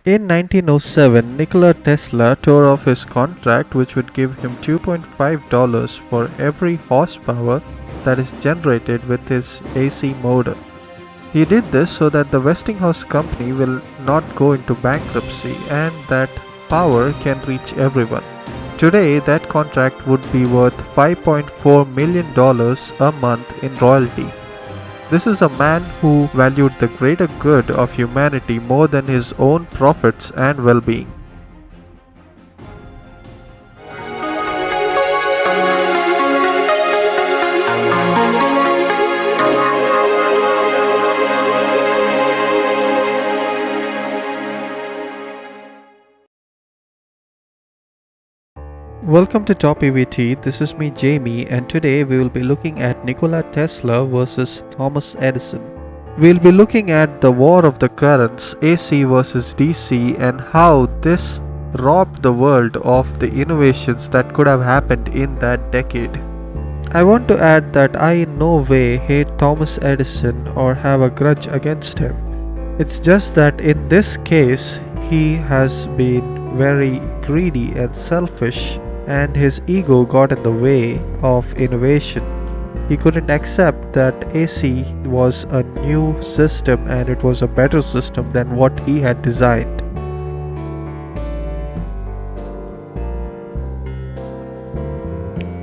In 1907, Nikola Tesla tore off his contract, which would give him $2.5 for every horsepower that is generated with his AC motor. He did this so that the Westinghouse company will not go into bankruptcy and that power can reach everyone. Today, that contract would be worth $5.4 million a month in royalty. This is a man who valued the greater good of humanity more than his own profits and well being. Welcome to TopEvt. This is me, Jamie, and today we will be looking at Nikola Tesla versus Thomas Edison. We'll be looking at the war of the currents, AC versus DC, and how this robbed the world of the innovations that could have happened in that decade. I want to add that I in no way hate Thomas Edison or have a grudge against him. It's just that in this case, he has been very greedy and selfish, and his ego got in the way of innovation. He couldn't accept that AC was a new system and it was a better system than what he had designed.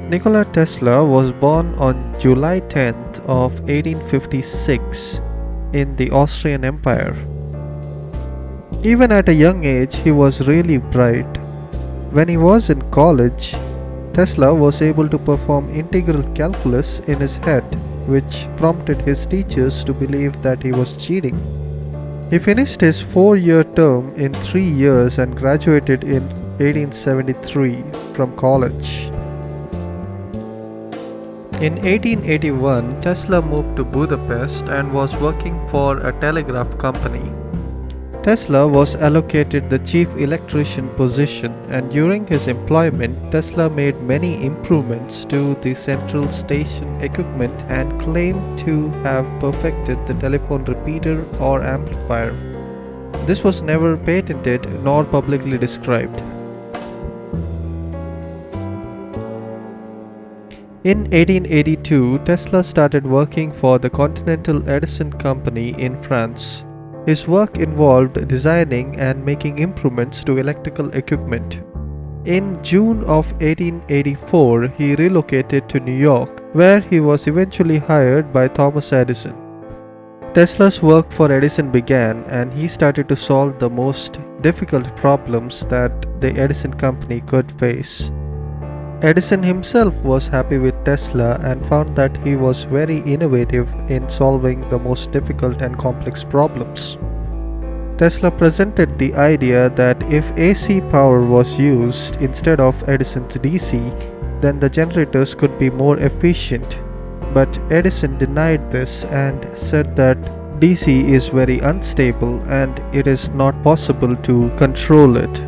Nikola Tesla was born on July 10th of 1856 in the Austrian Empire. Even at a young age, he was really bright. When he was in college, Tesla was able to perform integral calculus in his head, which prompted his teachers to believe that he was cheating. He finished his 4-year term in 3 years and graduated in 1873 from college. In 1881, Tesla moved to Budapest and was working for a telegraph company. Tesla was allocated the chief electrician position, and during his employment, Tesla made many improvements to the central station equipment and claimed to have perfected the telephone repeater or amplifier. This was never patented nor publicly described. In 1882, Tesla started working for the Continental Edison Company in France. His work involved designing and making improvements to electrical equipment. In June of 1884, he relocated to New York, where he was eventually hired by Thomas Edison. Tesla's work for Edison began, and he started to solve the most difficult problems that the Edison company could face. Edison himself was happy with Tesla and found that he was very innovative in solving the most difficult and complex problems. Tesla presented the idea that if AC power was used instead of Edison's DC, then the generators could be more efficient. But Edison denied this and said that DC is very unstable and it is not possible to control it.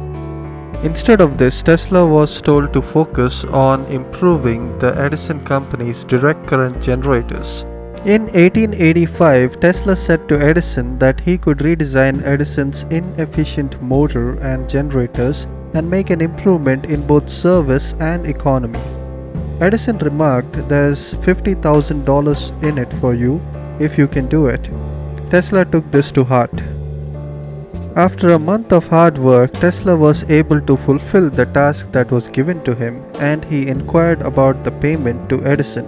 Instead of this, Tesla was told to focus on improving the Edison company's direct current generators. In 1885, Tesla said to Edison that he could redesign Edison's inefficient motor and generators and make an improvement in both service and economy. Edison remarked, "There's $50,000 in it for you if you can do it." Tesla took this to heart. After a month of hard work, Tesla was able to fulfill the task that was given to him, and he inquired about the payment to Edison.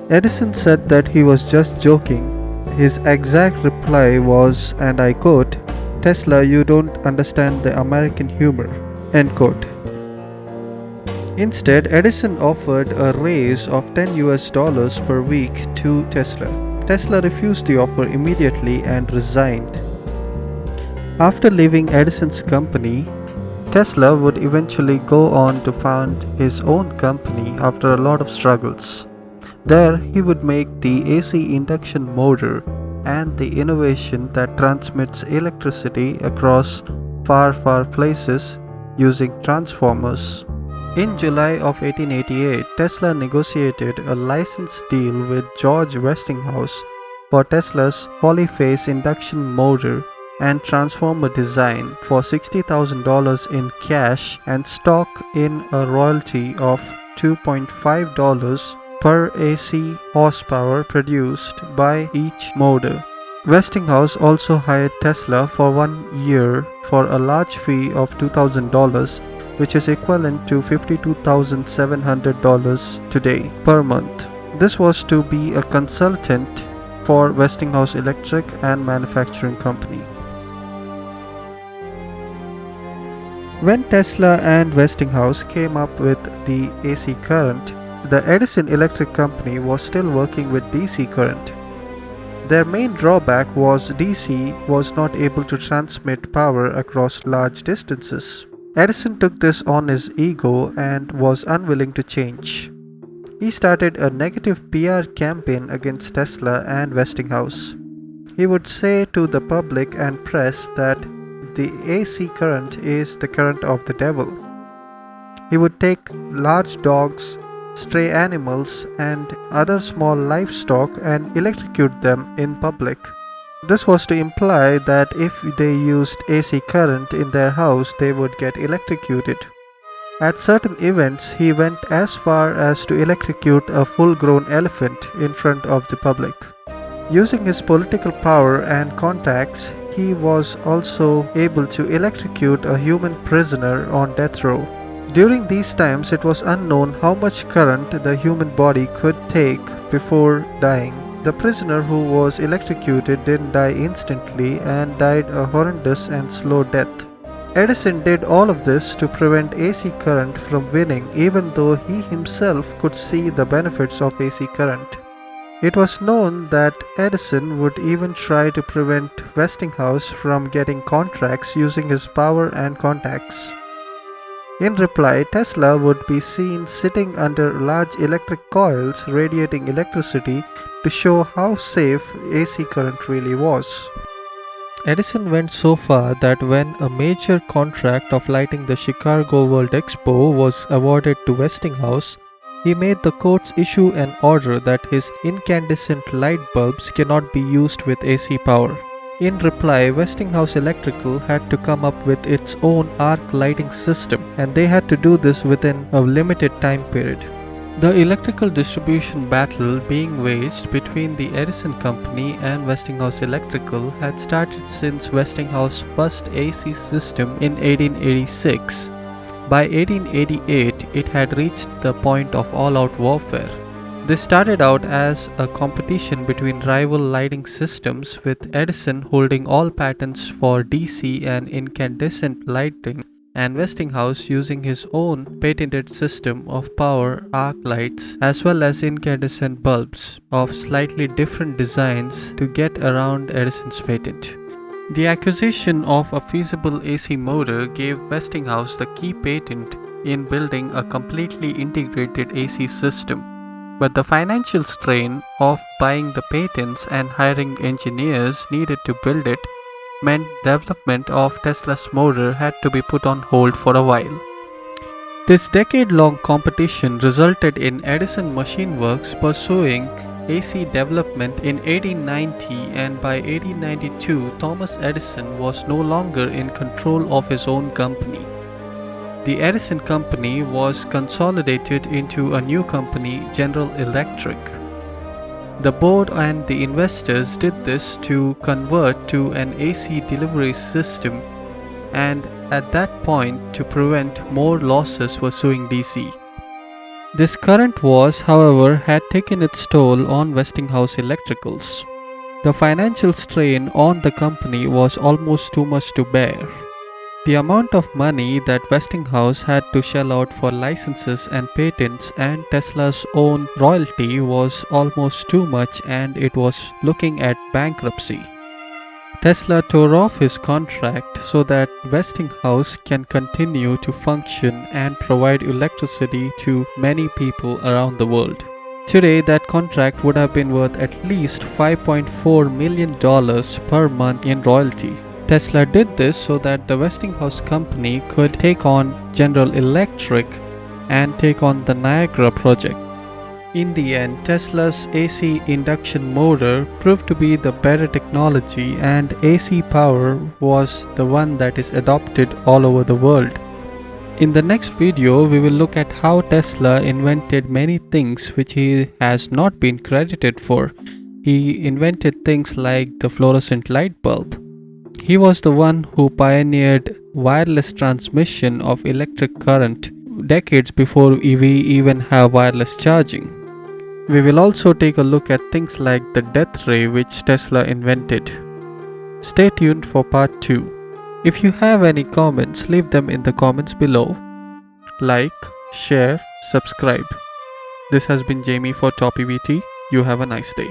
Edison said that he was just joking. His exact reply was, and I quote, "Tesla, you don't understand the American humor." End quote. Instead, Edison offered a raise of $10 per week to Tesla. Tesla refused the offer immediately and resigned. After leaving Edison's company, Tesla would eventually go on to found his own company after a lot of struggles. There, he would make the AC induction motor and the innovation that transmits electricity across far, far places using transformers. In July of 1888, Tesla negotiated a license deal with George Westinghouse for Tesla's polyphase induction motor, and transformer design for $60,000 in cash and stock in a royalty of $2.5 per AC horsepower produced by each motor. Westinghouse also hired Tesla for 1 year for a large fee of $2,000, which is equivalent to $52,700 today per month. This was to be a consultant for Westinghouse Electric and Manufacturing Company. When Tesla and Westinghouse came up with the AC current, the Edison Electric Company was still working with DC current. Their main drawback was DC was not able to transmit power across large distances. Edison took this on his ego and was unwilling to change. He started a negative PR campaign against Tesla and Westinghouse. He would say to the public and press that the AC current is the current of the devil. He would take large dogs, stray animals, and other small livestock and electrocute them in public. This was to imply that if they used AC current in their house, they would get electrocuted. At certain events, he went as far as to electrocute a full-grown elephant in front of the public. Using his political power and contacts, he was also able to electrocute a human prisoner on death row. During these times, it was unknown how much current the human body could take before dying. The prisoner who was electrocuted didn't die instantly and died a horrendous and slow death. Edison did all of this to prevent AC current from winning, even though he himself could see the benefits of AC current. It was known that Edison would even try to prevent Westinghouse from getting contracts using his power and contacts. In reply, Tesla would be seen sitting under large electric coils radiating electricity to show how safe AC current really was. Edison went so far that when a major contract of lighting the Chicago World Expo was awarded to Westinghouse, he made the courts issue an order that his incandescent light bulbs cannot be used with AC power. In reply, Westinghouse Electrical had to come up with its own arc lighting system, and they had to do this within a limited time period. The electrical distribution battle being waged between the Edison Company and Westinghouse Electrical had started since Westinghouse's first AC system in 1886. By 1888, it had reached the point of all-out warfare. This started out as a competition between rival lighting systems, with Edison holding all patents for DC and incandescent lighting, and Westinghouse using his own patented system of power arc lights as well as incandescent bulbs of slightly different designs to get around Edison's patent. The acquisition of a feasible AC motor gave Westinghouse the key patent in building a completely integrated AC system, but the financial strain of buying the patents and hiring engineers needed to build it meant development of Tesla's motor had to be put on hold for a while. This decade-long competition resulted in Edison Machine Works pursuing AC development in 1890, and by 1892 Thomas Edison was no longer in control of his own company. The Edison Company was consolidated into a new company, General Electric. The board and the investors did this to convert to an AC delivery system, and at that point to prevent more losses pursuing DC. This current was, however, had taken its toll on Westinghouse Electricals. The financial strain on the company was almost too much to bear. The amount of money that Westinghouse had to shell out for licenses and patents and Tesla's own royalty was almost too much, and it was looking at bankruptcy. Tesla tore off his contract so that Westinghouse can continue to function and provide electricity to many people around the world. Today, that contract would have been worth at least $5.4 million per month in royalty. Tesla did this so that the Westinghouse Company could take on General Electric and take on the Niagara project. In the end, Tesla's AC induction motor proved to be the better technology, and AC power was the one that is adopted all over the world. In the next video, we will look at how Tesla invented many things which he has not been credited for. He invented things like the fluorescent light bulb. He was the one who pioneered wireless transmission of electric current decades before we even have wireless charging. We will also take a look at things like the death ray which Tesla invented. Stay tuned for part 2. If you have any comments, leave them in the comments below. Like, share, subscribe. This has been Jamie for TopEvt. You have a nice day.